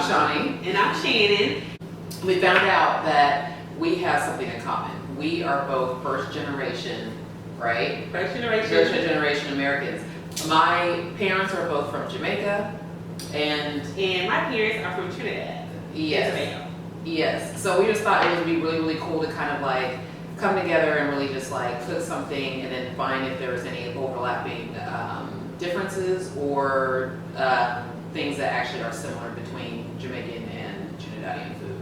Shawnee. And I'm Shannon. We found out that we have something in common. We are both first generation, right? First generation. First generation Americans. My parents are both from Jamaica, and my parents are from Trinidad. yes, yes. So we just thought it would be really, really cool to kind of like come together and really just like cook something, and then find if there's any overlapping differences or things that actually are similar between Jamaican and Trinidadian food.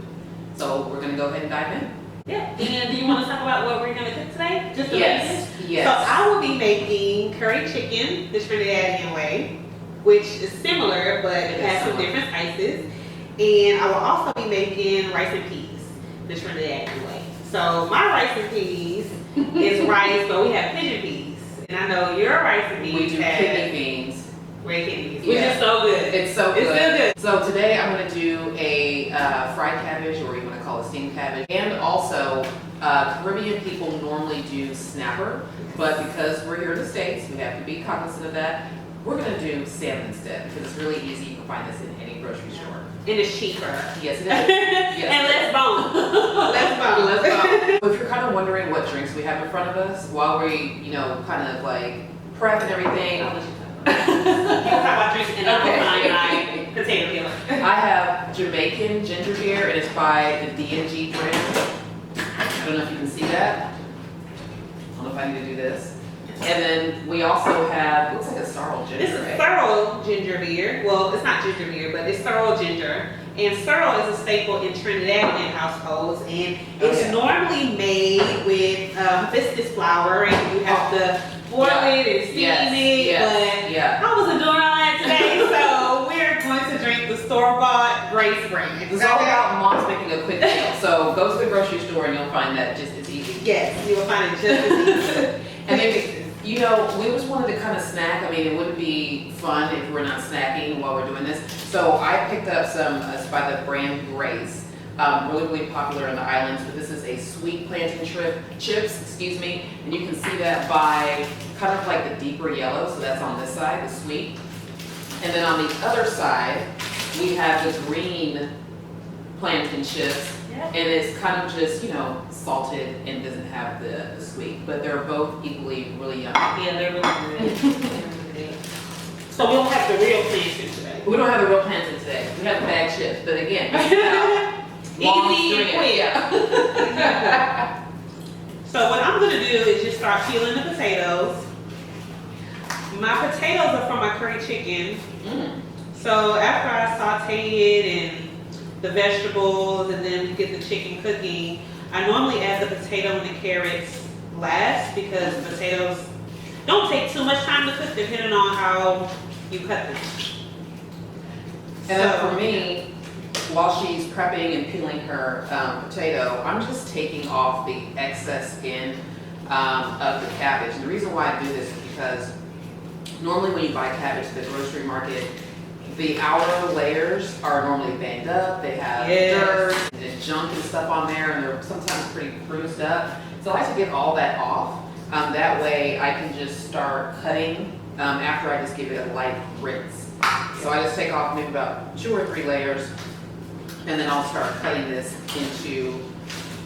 So we're gonna go ahead and dive in. Yeah. And do you want to talk about what we're going to cook today? Just the Yes. basics? Yes. So I will be making curry chicken the Trinidadian way, which is similar, but it has some different spices. And I will also be making rice and peas the Trinidadian way. So my rice and peas is rice, but we have pigeon peas. And I know your rice and peas We do have kidney beans. red kidney peas, which Yes. is so good. It's so good. It's so good. So today I'm going to do a fried cabbage, or you want to call it steamed cabbage. And also, Caribbean people normally do snapper, but because we're here in the States, we have to be cognizant of that. We're going to do salmon instead, because it's really easy. You can find this in any grocery store. And it's cheaper. Yes, it is. Yes. And less bone. Less bone. Let's go. If you're kind of wondering what drinks we have in front of us while we, kind of like prep and everything, I'll let you talk about it. You can talk about drinks and I'll find my potato peeler. I have Jamaican ginger beer, and it's by the D&G brand. I don't know if you can see that. I don't know if I need to do this. And then we also have, looks like a sorrel ginger. This is sorrel ginger beer. Well, it's not ginger beer, but it's sorrel ginger. And sorrel is a staple in Trinidadian households, and it's normally made with hibiscus flour, and you have to boil it and steam it. But I wasn't doing all that today, so we're going to drink the store-bought Grace brand. It's all about moms making a quick meal. So go to the grocery store and you'll find that just as easy. Yes, you will find it just as easy. And then, we just wanted to kind of snack. I mean, it wouldn't be fun if we're not snacking while we're doing this. So I picked up some, it's by the brand Grace, really, really popular in the islands, but this is a sweet plantain chips, and you can see that by kind of like the deeper yellow, so that's on this side, the sweet. And then on the other side, we have the green plantain chips, and it's kind of just, salted and doesn't have the sweet, but they're both equally really yummy. Yeah, they're really good. So we don't have the real plantain today. We don't have the real plantain today. We have the bag chips, but again, easy and quick. Yeah. So what I'm gonna do is just start peeling the potatoes. My potatoes are from my curry chicken. So after I saute it and the vegetables, and then we get the chicken cooking, I normally add the potato and the carrots last, because potatoes don't take too much time to cook depending on how you cut them. And then for me, while she's prepping and peeling her potato, I'm just taking off the excess skin of the cabbage. And the reason why I do this is because normally when you buy cabbage at the grocery market, the outer layers are normally banged up. They have dirt and junk and stuff on there, and they're sometimes pretty bruised up. So I like to get all that off. That way I can just start cutting after I just give it a light rinse. So I just take off maybe about 2 or 3 layers, and then I'll start cutting this into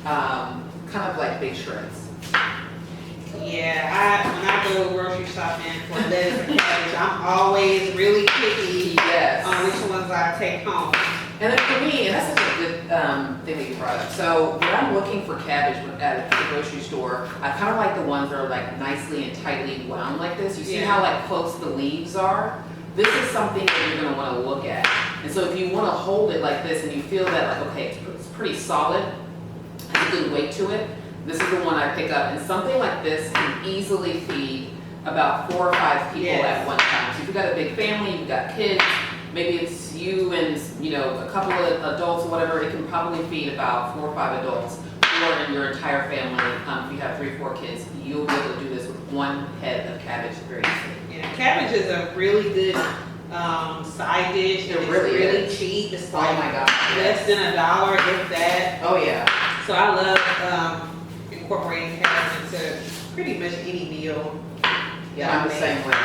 kind of like big shreds. Yeah, when I go grocery shopping for lettuce and cabbage, I'm always really picky on which ones I take home. And then for me, and that's such a good thing that you brought up. So when I'm looking for cabbage at the grocery store, I kind of like the ones that are like nicely and tightly wound like this. You see how like close the leaves are? This is something that you're going to want to look at. And so if you want to hold it like this and you feel that like, okay, it's pretty solid, has a good weight to it, this is the one I pick up. And something like this can easily feed about 4 or 5 people at one time. So if you've got a big family, you've got kids, maybe it's you and a couple of adults or whatever, it can probably feed about 4 or 5 adults, or in your entire family. If you have 3 or 4 kids, you'll be able to do this with 1 head of cabbage very easily. Yeah, cabbage is a really good side dish. It It's really cheap. It's Oh like my God. less than $1, if that. Oh yeah. So I love incorporating cabbage into pretty much any meal. Yeah, I'm the same way.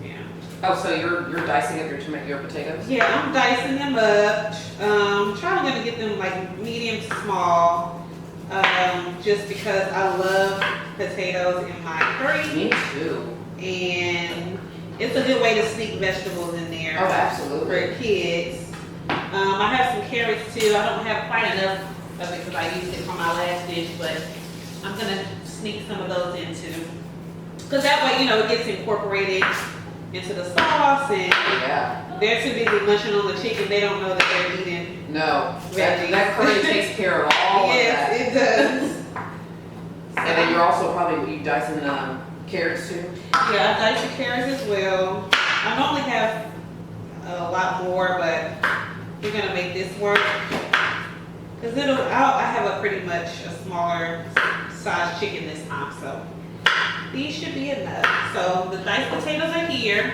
Yeah. Oh, so you're dicing up your potatoes? Yeah, I'm dicing them up. Trying to get them like medium to small. Just because I love potatoes in my curry. Me too. And it's a good way to sneak vegetables in there. Oh, absolutely. For kids. I have some carrots too. I don't have quite enough of it because I used it for my last dish, but I'm gonna sneak some of those in too. Because that way, it gets incorporated into the sauce, and Yeah. they're too busy munching on the chicken. They don't know that they're eating. No, Veggies. that curry takes care of all of that. Yes, it does. And then you're also probably dicing carrots too? Yeah, I dice the carrots as well. I normally have a lot more, but we're gonna make this work. Cause I have a pretty much a smaller size chicken this time, so these should be enough. So the diced potatoes are here.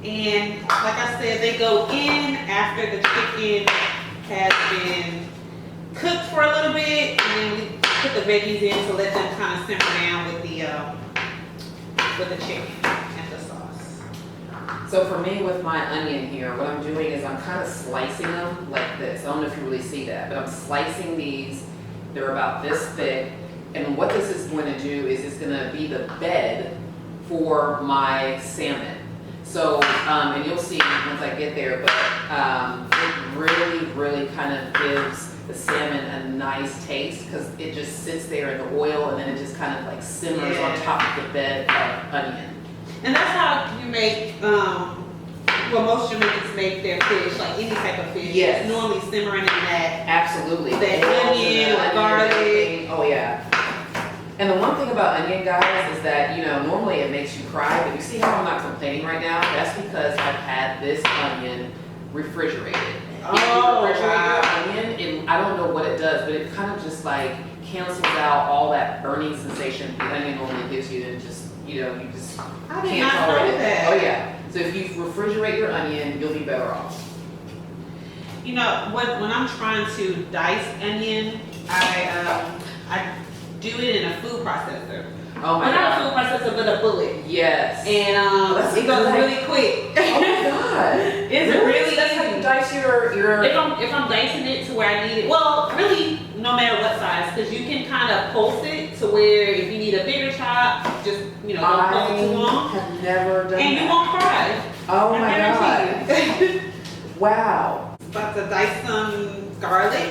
And like I said, they go in after the chicken has been cooked for a little bit, and then we put the veggies in to let them kind of simmer down with the chicken and the sauce. So for me with my onion here, what I'm doing is I'm kind of slicing them like this. I don't know if you really see that, but I'm slicing these. They're about this thick. And what this is going to do is it's going to be the bed for my salmon. So, and you'll see once I get there, but it really, really kind of gives the salmon a nice taste because it just sits there in the oil and then it just kind of like simmers on top of the bed of onion. And that's how you make, most Jamaicans make their fish, like any type of fish. Yes. It's normally simmering in that. Absolutely. That onion, the garlic. Oh yeah. And the one thing about onion, guys, is that, normally it makes you cry, but you see how I'm not complaining right now? That's because I've had this onion refrigerated. If you refrigerate your onion, I don't know what it does, but it kind of just like cancels out all that burning sensation the onion normally gives you, and just, you just I did can't not tolerate know it. that. Oh yeah. So if you refrigerate your onion, you'll be better off. When I'm trying to dice onion, I do it in a food processor. Oh my Not god. a food processor, but a bullet. Yes. And it goes really quick. Oh my god. It's really That's how you dice your If I'm dicing it to where I need it, well, really, no matter what size, because you can kind of pulse it to where if you need a bigger chop, just don't pulse it too long, I have never done and that. you won't cry. Oh I my guarantee god. you. Wow. About to dice some garlic.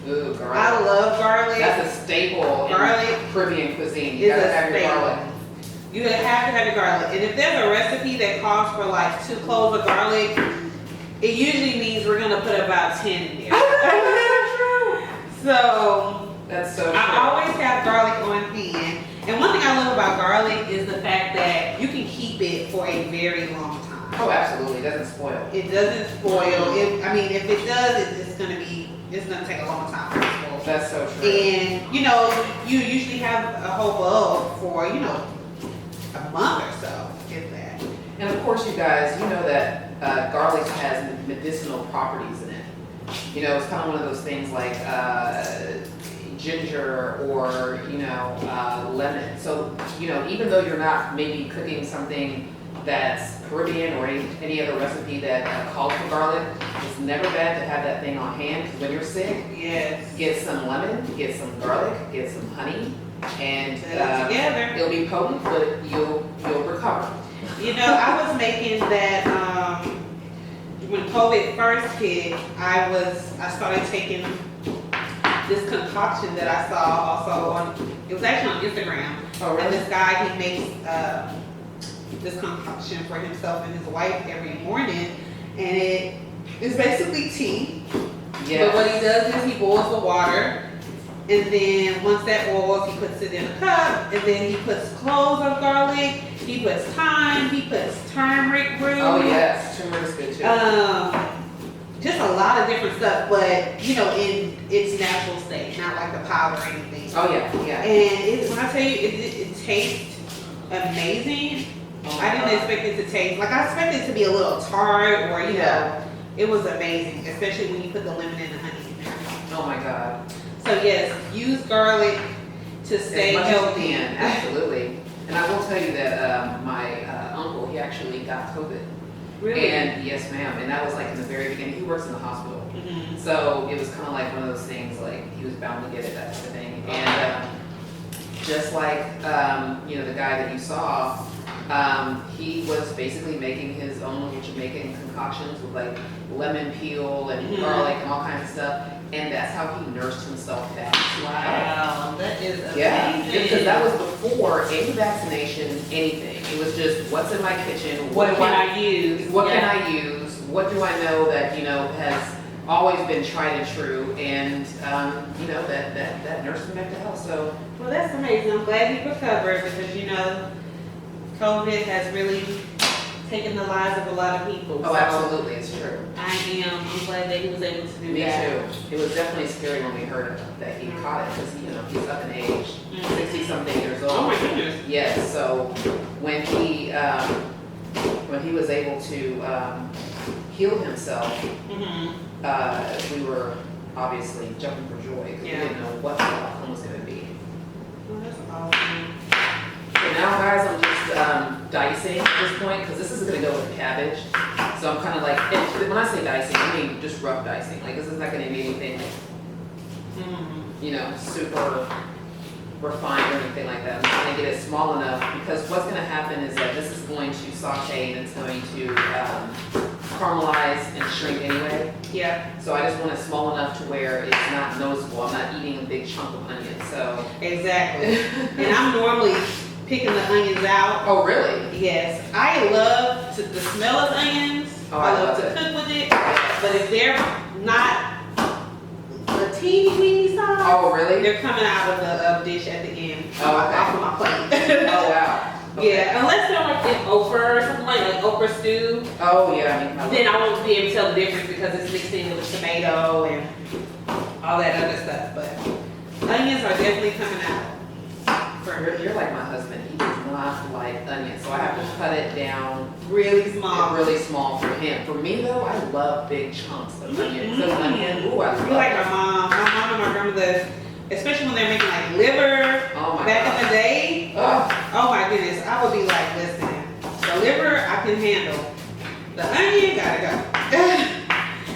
Ooh, garlic. I love garlic. That's a staple Garlic in Caribbean cuisine. You is gotta a have your staple. garlic. You have to have your garlic. And if there's a recipe that calls for like 2 cloves of garlic, it usually means we're gonna put about 10 in there. So That's so true. I always have garlic on hand. And one thing I love about garlic is the fact that you can keep it for a very long time. Oh, absolutely. It doesn't spoil. It doesn't spoil. If it does, it's gonna take a long time for it to spoil. That's so true. And you usually have a whole bulb for a month or so, if that. And of course, you guys, you know that garlic has medicinal properties in it. It's kind of one of those things like ginger or lemon. So even though you're not maybe cooking something that's Caribbean or any other recipe that calls for garlic, it's never bad to have that thing on hand, because when you're sick, Yes. get some lemon, get some garlic, get some honey, and Put it together. it'll be potent, but you'll recover. I was making that when COVID first hit. I started taking this concoction that I saw also it was actually on Instagram. Oh, really? And this guy, he makes this concoction for himself and his wife every morning, and it is basically tea. Yes. But what he does is he boils the water, and then once that boils, he puts it in a cup, and then he puts cloves of garlic, he puts thyme, he puts turmeric root. Oh yes, turmeric is good too. Just a lot of different stuff, but in its natural state, not like the powder or anything. Oh yeah, yeah. And when I tell you, it tastes amazing. Oh, I didn't expect it to taste like I expected it to be a little tart, or it was amazing, especially when you put the lemon and the honey in there. Oh my god. So yes, use garlic to stay As much as you healthy. can, absolutely. And I will tell you that my uncle, he he actually got COVID. Really? And yes, ma'am. And that was like in the very beginning. He works in the hospital. Mm-hmm. So it was kind of like one of those things, like he was bound to get it, that type of thing. And just like, you know, the guy that you saw, he was basically making his own little Jamaican concoctions with like lemon peel and garlic and all kinds of stuff. And that's how he nursed himself back. Wow, that is amazing. Yeah, because that was before any vaccination, anything. It was just what's in my kitchen. What can I use? What can I use? What do I know that, you know, has always been tried and true, and you know, that nursed him back to health. So Well, that's amazing. I'm glad he recovered because, you know, COVID has really taken the lives of a lot of people. oh, absolutely, it's true. I'm glad that he was able to do Me that. too. It was definitely scary when we heard that he caught it, because, you know, he's up in age, 60-something years old. Oh my goodness. Yes, so when he was able to heal himself, we were obviously jumping for joy, because we didn't know what the outcome was going to be. Oh, that's awesome. So now, guys, I'm just dicing at this point, because this is going to go with cabbage. So I'm kind of like, and when I say dicing, I mean just rough dicing. Like, this is not going to be anything, you know, super refined or anything like that. I'm trying to get it small enough, because what's going to happen is that this is going to saute and it's going to caramelize and shrink anyway. Yeah, So I just want it small enough to where it's not noticeable. I'm not eating a big chunk of onion. So. exactly. And I'm normally picking the onions out. Oh, really? Yes, I love the smell of onions. Oh, I I love love to it. cook with it. But if they're not the teeny weeny size, Oh, really? they're coming out of the dish at the end. Oh, okay. Off of my plate. Oh, wow. Okay. Yeah, unless they're like in okra or something like okra stew, Oh, yeah. I mean, my then I won't be able to tell the difference because it's mixed in with tomato and all that other stuff. But onions are definitely coming out. You're like my husband. He does not like onions, so I have to cut it down Really small. really small for him. For me, though, I love big chunks of onion. So onion, ooh, I love You're like it. my mom and my grandmother, especially when they're making like liver Oh my back God. in the day. Ugh. Oh my goodness, I would be like, listen, the liver I can handle. The onion, gotta go.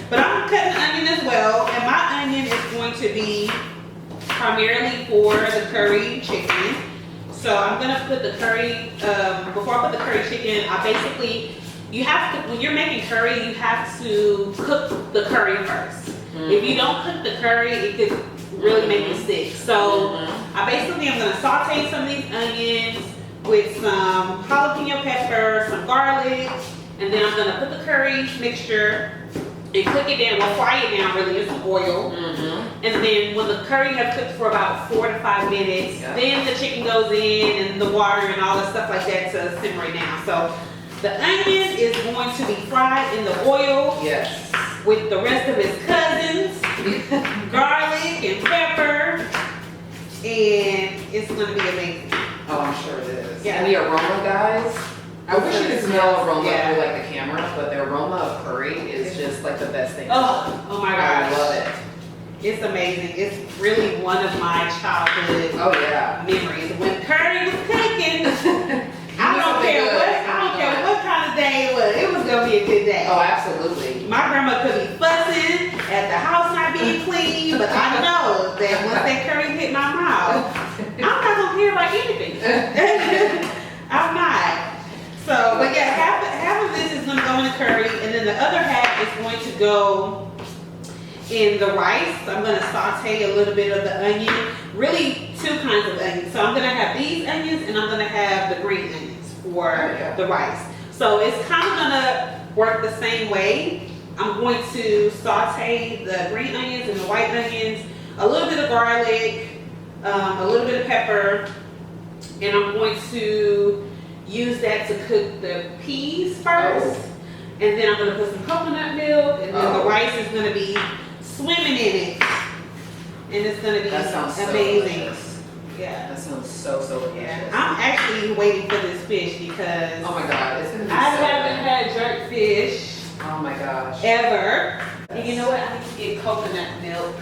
But I'm cutting the onion as well, and my onion is going to be primarily for the curry chicken. So I'm gonna put the curry, before I put the curry chicken, you have to, when you're making curry, you have to cook the curry first. If you don't cook the curry, it could really make it sick. So I basically am gonna saute some of these onions with some jalapeno pepper, some garlic, and then I'm gonna put the curry mixture and cook it down, well, fry it down really in some oil. And then when the curry has cooked for about 4 to 5 minutes, then the chicken goes in and the water and all the stuff like that to simmer it down. So the onion is going to be fried in the oil Yes. with the rest of its cousins, garlic and pepper, and it's gonna be amazing. Oh, I'm sure it is. Yeah. And the aroma, guys. I wish you could smell aroma Yeah. through like the camera, but the aroma of curry is just like the best thing. Oh my I gosh. love it. It's amazing. It's really one of my childhood Oh yeah. memories. When curry was cooking, I don't something care good. what kind of day it was. It was gonna be a good day. Oh, absolutely. My grandma could be fussing at the house not being clean, but I know that once that curry hit my mouth, I'm not gonna care about anything. I'm not. So, but yeah, half of this is gonna go in the curry, and then the other half is going to go in the rice. I'm gonna saute a little bit of the onion, really 2 kinds of onions. So I'm gonna have these onions, and I'm gonna have the green onions for the rice. So it's kind of gonna work the same way. I'm going to saute the green onions and the white onions, a little bit of garlic, a little bit of pepper, and I'm going to use that to cook the peas first. And then I'm gonna put some coconut milk, and then the rice is gonna be swimming in it. And it's gonna be That sounds so amazing. delicious. Yeah. That sounds so delicious. Yeah. I'm actually waiting for this fish because Oh my God, it's gonna be I so haven't good. had jerk fish Oh my gosh. ever. And you know what? I need to get coconut milk.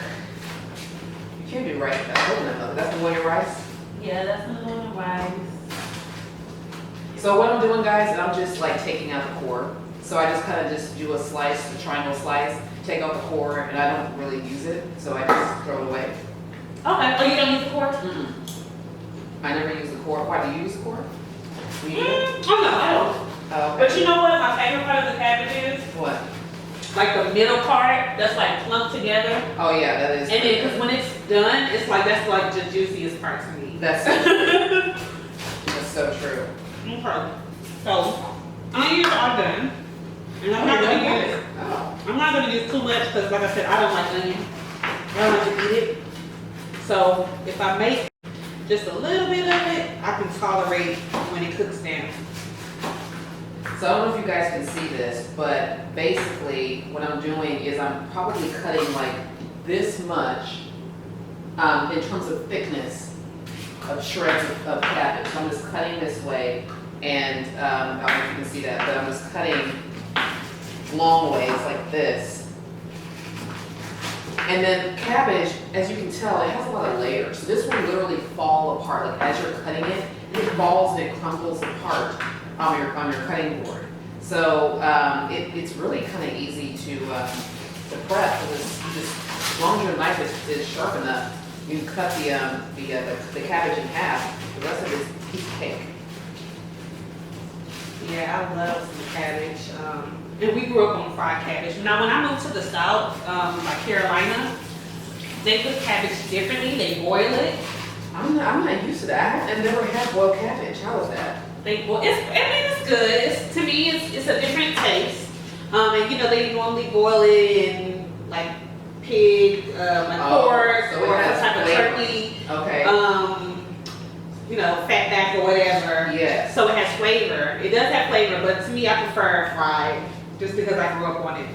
You can't do rice without coconut milk. That's the one in rice? Yeah, that's the one rice. So what I'm doing, guys, I'm just like taking out the core. So I just kind of just do a slice, a triangle slice, take out the core, and I don't really use it, so I just throw it away. Okay. Oh, you don't use the core? I never use the core. Why, do you use the core? Do you? Oh no, I don't. Oh, But you know what my favorite part of the cabbage is? what? Like the middle part that's like clumped together. Oh yeah, that is. And then, because when it's done, it's like, that's like the juiciest part to me. That's so true. Okay. So, onions are done. And I'm not gonna use, Oh. I'm not gonna use too much, because like I said, I don't like onion. I don't like to eat it. So, if I make just a little bit of it, I can tolerate when it cooks down. So I don't know if you guys can see this, but basically what I'm doing is I'm probably cutting like this much in terms of thickness of shreds of cabbage. So I'm just cutting this way, and I don't know if you can see that, but I'm just cutting long ways like this. And then cabbage, as you can tell, it has a lot of layers. So this will literally fall apart. Like as you're cutting it, it falls and it crumples apart on your cutting board. So it's really kind of easy to prep. Because as long as your knife is sharp enough, you can cut the cabbage in half. The rest of it is a piece of cake. Yeah, I love some cabbage. And we grew up on fried cabbage. Now, when I moved to the South, like Carolina, they cook cabbage differently. They boil it. I'm not used to that. I've never had boiled cabbage. How is that? They boil. It's good. To me, it's a different taste. And you know, they normally boil it in like pig, like pork, so it or has some type of flavor. turkey. Okay. You know, fat back or whatever. Yes. So it has flavor. It does have flavor, but to me, I prefer fried, just because I grew up on it.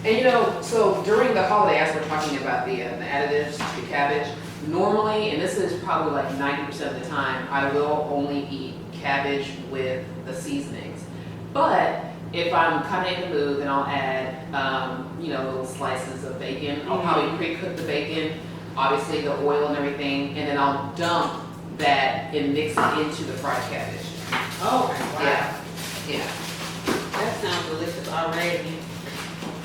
And you know, so during the holiday, as we're talking about the additives to cabbage, normally, and this is probably like 90% of the time, I will only eat cabbage with the seasonings. But if I'm kind of in the mood, then I'll add, you know, little slices of bacon. I'll probably pre-cook the bacon, obviously the oil and everything, and then I'll dump that and mix it into the fried cabbage. Oh, wow. Yeah. That sounds delicious already.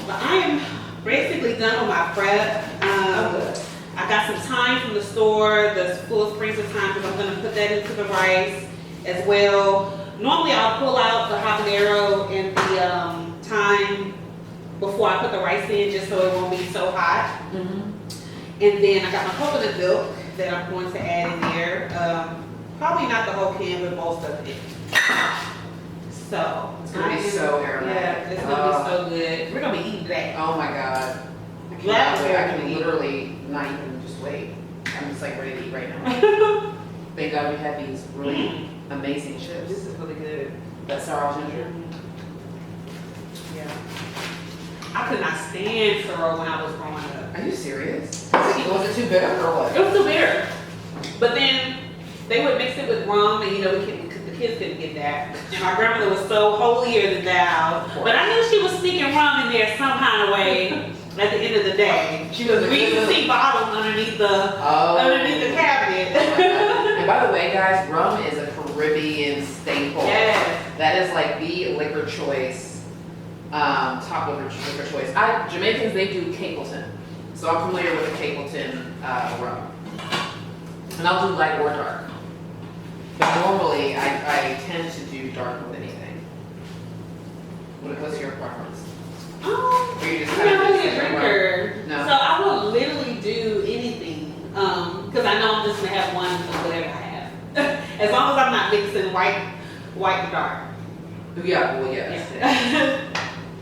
But I am basically done with my prep. I got some thyme from the store, the full springs of thyme, because I'm going to put that into the rice as well. Normally I'll pull out the habanero and the thyme before I put the rice in, just so it won't be so hot. And then I got my coconut milk that I'm going to add in there. Probably not the whole can, but most of it. So It's gonna be so aromatic. Yeah, it's gonna be so good. We're gonna be eating that. Oh my God. I Glad cannot wait. we're I can gonna eat. literally not even just wait. I'm just like ready to eat right now. Thank God we have these really amazing chips. This is really good. That sour ginger. Yeah. I could not stand sorrel when I was growing up. Are you serious? Was it too bitter or what? It was too bitter. But then they would mix it with rum, and you know, the kids couldn't get that. And my grandmother was so holier than thou. But I knew she was sneaking rum in there some kind of way at the end of the day. She was. We used to see bottles underneath the cabinet. And by the way, guys, rum is a Caribbean staple. Yes. That is like the liquor choice, top liquor choice. Jamaicans, they do Capleton. So I'm familiar with the Capleton rum. And I'll do light or dark. But normally, I tend to do dark with anything. What's your preference? Or you just I'm kind not of really a drinker. No. So I will literally do anything. Because I know I'm just going to have one of whatever I have. As long as I'm not mixing white to dark. Yeah, well, yes. Yeah.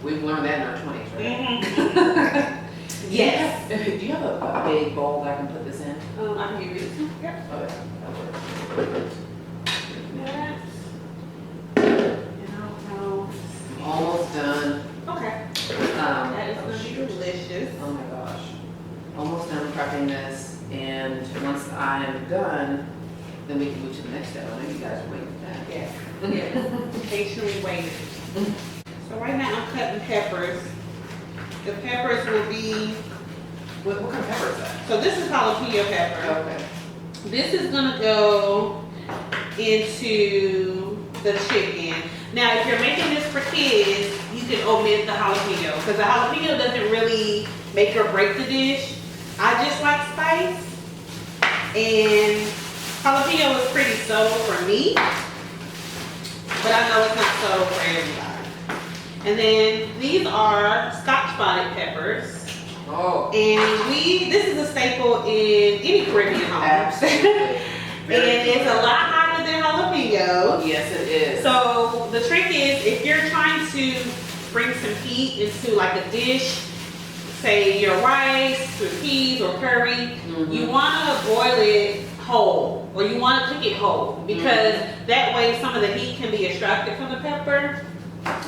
We've learned that in our 20s, right? Yes. Do you have a big bowl that I can put this in? I can give you this. Yep. Okay, that works. That. And I'll I'm almost done. Okay. That is going to be delicious. Oh my gosh. Almost done prepping this, and once I'm done, then we can move to the next step. I know you guys are waiting for that. Yes. Yes. Patiently waiting. So right now I'm cutting peppers. The peppers will be, What kind of pepper is that? so this is jalapeno pepper. Okay. This is gonna go into the chicken. Now, if you're making this for kids, you can omit the jalapeno because the jalapeno doesn't really make or break the dish. I just like spice, and jalapeno is pretty subtle for me, but I know it's not subtle for everybody. And then these are Scotch bonnet peppers. Oh. And this is a staple in any Caribbean home. Absolutely. And it's a lot hotter than jalapeno. Yes, it is. So the trick is, if you're trying to bring some heat into like a dish, say your rice or peas or curry, you want to boil it whole, or you want to cook it whole, because that way some of the heat can be extracted from the pepper.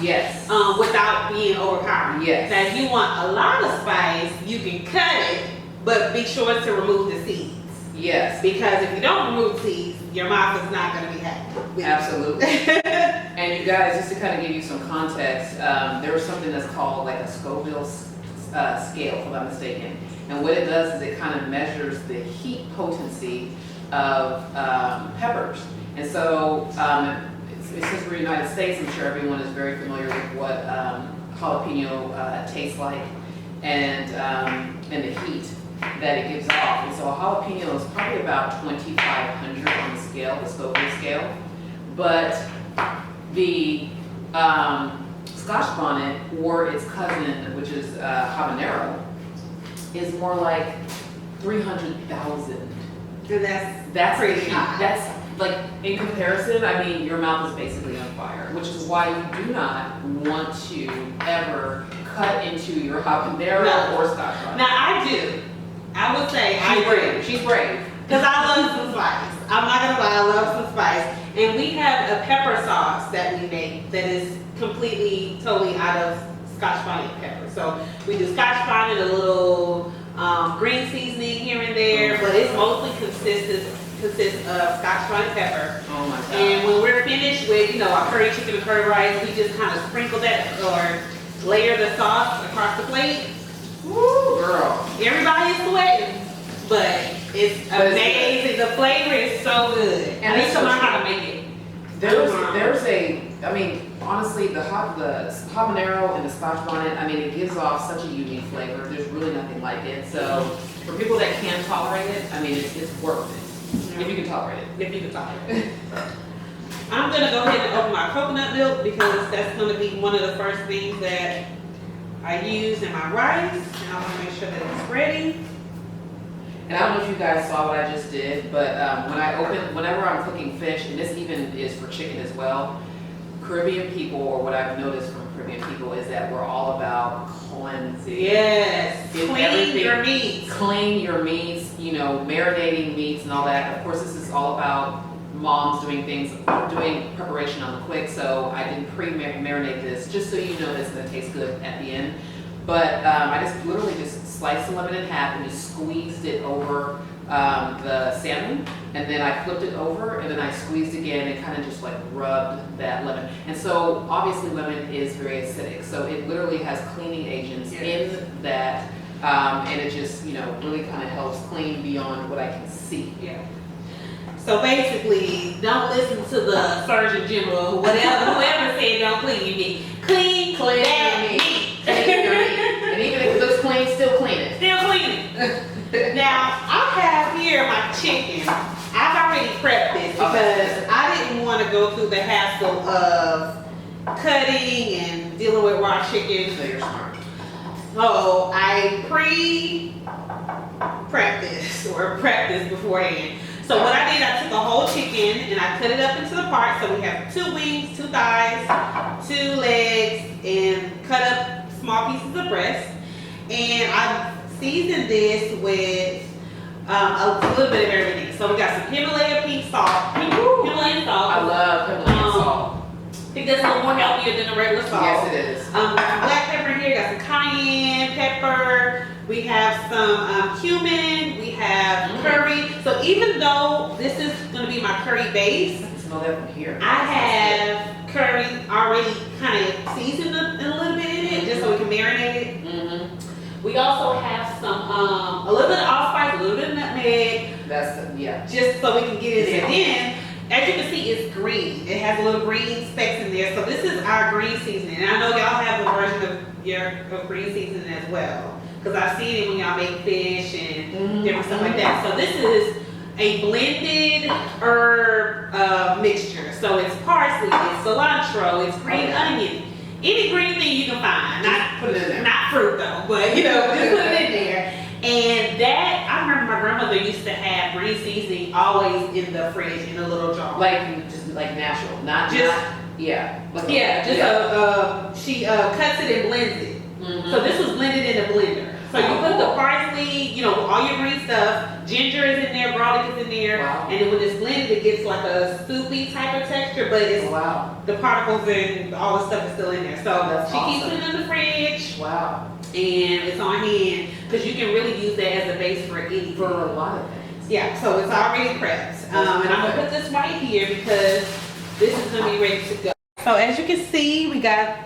Yes. Without being overpowering. Yes. Now, if you want a lot of spice, you can cut it, but be sure to remove the seeds. Yes. Because if you don't remove seeds, your mouth is not going to be happy. Absolutely. And you guys, just to kind of give you some context, there was something that's called like a Scoville scale, if I'm not mistaken. And what it does is it kind of measures the heat potency of peppers. And so, since we're in the United States, I'm sure everyone is very familiar with what jalapeno tastes like, and the heat that it gives off. And so a jalapeno is probably about 2,500 on the scale, the Scoville scale. But the Scotch bonnet, or its cousin, which is habanero, is more like 300,000. And That's pretty the high. heat. That's like, in comparison, I mean, your mouth is basically on fire, which is why you do not want to ever cut into your habanero or Scotch bonnet. Now, I do. I would say I She's do. brave. She's brave. Because I love some spice. I'm not going to lie, I love some spice. And we have a pepper sauce that we make that is completely, totally out of Scotch bonnet pepper. So we do Scotch bonnet, a little green seasoning here and there, but it's mostly consists of Scotch bonnet pepper. Oh my God. And when we're finished with, our curry chicken and curry rice, we just kind of sprinkle that or layer the sauce across the plate. Woo, girl. Everybody is sweating, but it's amazing. The flavor is so good. And I need it's to so learn how true. to make it. I mean, honestly, the habanero and the Scotch bonnet, I mean, it gives off such a unique flavor. There's really nothing like it. So for people that can tolerate it, I mean, it's worth it. If you can tolerate it. If you can tolerate it. I'm gonna go ahead and open my coconut milk because that's gonna be one of the first things that I use in my rice, and I wanna make sure that it's ready. And I don't know if you guys saw what I just did, but whenever I'm cooking fish, and this even is for chicken as well, Caribbean people, or what I've noticed from Caribbean people, is that we're all about cleansing. Yes, Get clean everything- your meats. Clean your meats, marinating meats and all that. Of course, this is all about moms doing preparation on the quick, so I didn't pre-marinate this, just so you know that it's gonna taste good at the end. But I just literally just sliced the lemon in half and just squeezed it over the salmon, and then I flipped it over, and then I squeezed again and kind of just like rubbed that lemon. And so obviously lemon is very acidic, so it literally has cleaning agents in that, and it just really kind of helps clean beyond what I can see. Yeah. So basically, don't listen to the Surgeon General or whoever said don't clean your meat. Clean that meat. Clean your meat. And even if it looks clean, still clean it. Still clean it. Now, I have here my chicken. I've already prepped this because I didn't want to go through the hassle of cutting and dealing with raw chicken. So you're smart. So I prepped this beforehand. So what I did, I took a whole chicken and I cut it up into the parts. So we have 2 wings, 2 thighs, 2 legs, and cut up small pieces of breast. And I seasoned this with a little bit of everything. So we got some Himalaya pink salt. Himalayan salt. I love Himalayan salt. I think that's a little more healthier than the regular salt. Yes, it is. We got some black pepper here, got some cayenne pepper, we have some cumin, we have curry. So even though this is going to be my curry base, I can smell that from here. I have curry already kind of seasoned a little bit in it, just so we can marinate it. We also have some, a little bit of allspice, a little bit of nutmeg, That's just so we can get it in. And then as you can see, it's green. It has a little green specks in there. So this is our green seasoning. And I know y'all have a version of your green seasoning as well. Because I've seen it when y'all make fish and different stuff like that. So this is a blended herb mixture. So it's parsley, it's cilantro, it's green onion. Any green thing you can find. Not put it in there. Not fruit though, but you know, just put it in there. And that, I remember my grandmother used to have green seasoning always in the fridge in a little jar. Like, just like natural, not Just- not, yeah. Like she cuts it and blends it. So this was blended in a blender. So you put the parsley, you know, all your green stuff, ginger is in there, garlic is in there, Wow. and then when it's blended, it gets like a soupy type of texture, but it's Wow. the particles and all the stuff is still in there. So That's she keeps awesome. it in the fridge, Wow. and it's on hand because you can really use that as a base for anything. For a lot of things. Yeah, so it's already prepped. And I'm gonna put this right here because this is gonna be ready to go. So as you can see, we got,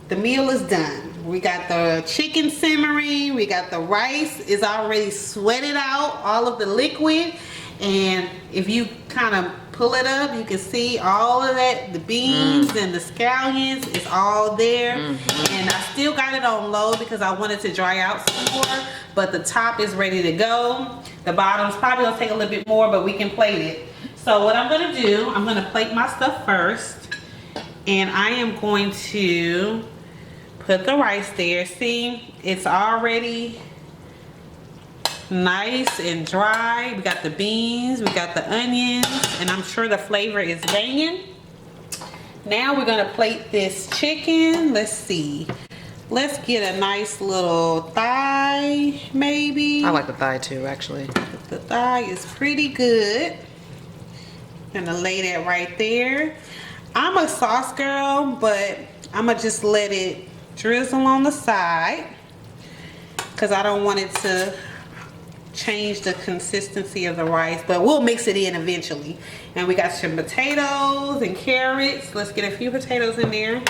the meal is done. We got the chicken simmering, we got the rice is already sweated out, all of the liquid. And if you kind of pull it up, you can see all of that, the beans and the scallions is all there. And I still got it on low because I wanted to dry out some more, but the top is ready to go. The bottom's probably gonna take a little bit more, but we can plate it. So what I'm gonna do, I'm gonna plate my stuff first. And I am going to put the rice there. See, it's already nice and dry. We got the beans, we got the onions, and I'm sure the flavor is banging. Now we're gonna plate this chicken. Let's see. Let's get a nice little thigh, maybe. I like the thigh too, actually. The thigh is pretty good. Gonna lay that right there. I'm a sauce girl, but I'm gonna just let it drizzle on the side because I don't want it to change the consistency of the rice, but we'll mix it in eventually. And we got some potatoes and carrots. Let's get a few potatoes in there.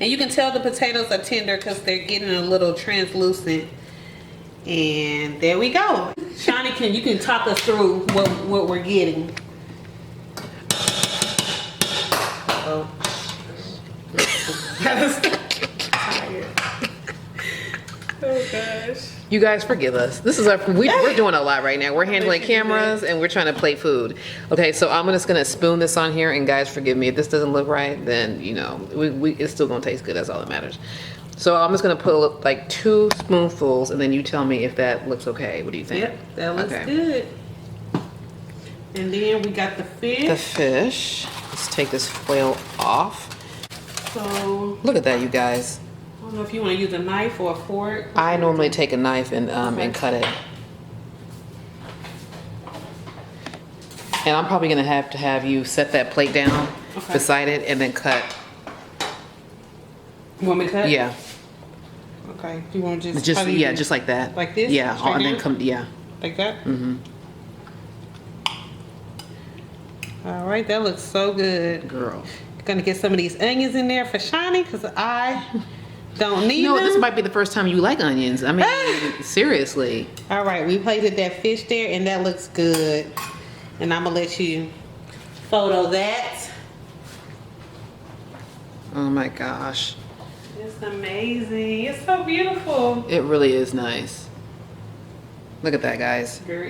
And you can tell the potatoes are tender because they're getting a little translucent. And there we go. Shawnee, you can talk us through what we're getting. Oh. Oh gosh. You guys forgive us. This is we're doing a lot right now. We're handling cameras and we're trying to plate food. Okay, so I'm just gonna spoon this on here, and guys forgive me if this doesn't look right. Then you know it's still gonna taste good. That's all that matters. So I'm just gonna put like 2 spoonfuls, and then you tell me if that looks okay. What do you think? Yep, that looks good. And then we got the fish. The fish. Let's take this foil off. So Look at that, you guys. I don't know if you want to use a knife or a fork. I normally take a knife and cut it. And I'm probably gonna have to have you set that plate down beside it and then cut. You want me to cut? Yeah. Okay. Do you want to Just just like that. Like this? Yeah. Straight And then down? come. Yeah. Like that? All right, that looks so good. Girl. Gonna get some of these onions in there for Shawnee because I don't need You know, them. this might be the first time you like onions. I mean, seriously. All right, we plated that fish there and that looks good. And I'm gonna let you photo that. Oh my gosh. It's amazing. It's so beautiful. It really is nice. Look at that, guys. Girl,